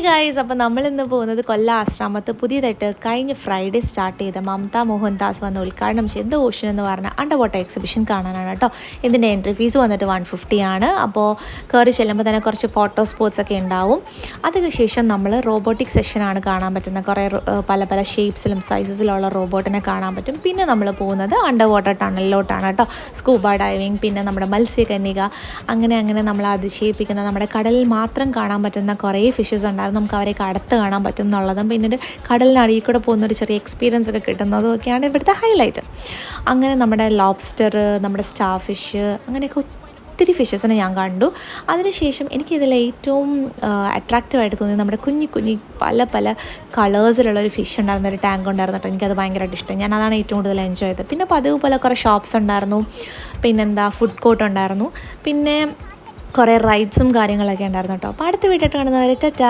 Guys, അപ്പോൾ നമ്മളിന്ന് പോകുന്നത് കൊല്ലം ആശ്രാമത്ത് പുതിയതായിട്ട് കഴിഞ്ഞ ഫ്രൈഡേ സ്റ്റാർട്ട് ചെയ്ത മമത മോഹൻദാസ് വന്ന് ഉദ്ഘാടനം ചെയ്ത ഓഷൻ എന്ന് പറഞ്ഞ അണ്ടർ വാട്ടർ എക്സിബിഷൻ കാണാനാണ് കേട്ടോ. ഇതിൻ്റെ എൻട്രി ഫീസ് വന്നിട്ട് 150 ആണ്. അപ്പോൾ കയറി ചെല്ലുമ്പോൾ തന്നെ കുറച്ച് ഫോട്ടോ സ്പോട്ട്സ് ഒക്കെ ഉണ്ടാവും. അതിനുശേഷം നമ്മൾ റോബോട്ടിക് സെഷനാണ് കാണാൻ പറ്റുന്ന. കുറേ പല പല ഷേപ്സിലും സൈസസിലുള്ള റോബോട്ടിനെ കാണാൻ പറ്റും. പിന്നെ നമ്മൾ പോകുന്നത് അണ്ടർ വാട്ടർ ടണലിലോട്ടാണ് കേട്ടോ. സ്കൂബ ഡൈവിങ്, പിന്നെ നമ്മുടെ മത്സ്യകന്യക, അങ്ങനെ നമ്മൾ അതിശയിപ്പിക്കുന്ന നമ്മുടെ കടലിൽ മാത്രം കാണാൻ പറ്റുന്ന കുറേ ഫിഷസ് ഉണ്ടായിരുന്നു. നമുക്ക് അവരെയൊക്കെ അടുത്ത് കാണാൻ പറ്റും എന്നുള്ളതും, പിന്നെ കടലിനടിയിൽ കൂടെ പോകുന്നൊരു ചെറിയ എക്സ്പീരിയൻസ് ഒക്കെ കിട്ടുന്നതും ഒക്കെയാണ് ഇവിടുത്തെ ഹൈലൈറ്റ്. അങ്ങനെ നമ്മുടെ ലോബ്സ്റ്റർ, നമ്മുടെ സ്റ്റാർ ഫിഷ്, അങ്ങനെയൊക്കെ ഒത്തിരി ഫിഷസിനെ ഞാൻ കണ്ടു. അതിനുശേഷം എനിക്കിതിൽ ഏറ്റവും അട്രാക്റ്റീവായിട്ട് തോന്നിയത് നമ്മുടെ കുഞ്ഞി പല പല കളേഴ്സിലുള്ളൊരു ഫിഷ് ഉണ്ടായിരുന്ന ഒരു ടാങ്ക് ഉണ്ടായിരുന്നു കേട്ടോ. എനിക്കത് ഭയങ്കരമായിട്ട് ഇഷ്ടം. ഞാൻ അതാണ് ഏറ്റവും കൂടുതൽ എൻജോയ് ചെയ്തത്. പിന്നെ പതിവ് പോലെ കുറേ ഷോപ്സ് ഉണ്ടായിരുന്നു, പിന്നെന്താ ഫുഡ് കോർട്ട് ഉണ്ടായിരുന്നു, പിന്നെ കുറേ റൈഡ്സും കാര്യങ്ങളൊക്കെ ഉണ്ടായിരുന്നു കേട്ടോ. അപ്പോൾ അടുത്ത വീഡിയോ കാണുന്നവരെ ടാറ്റാ.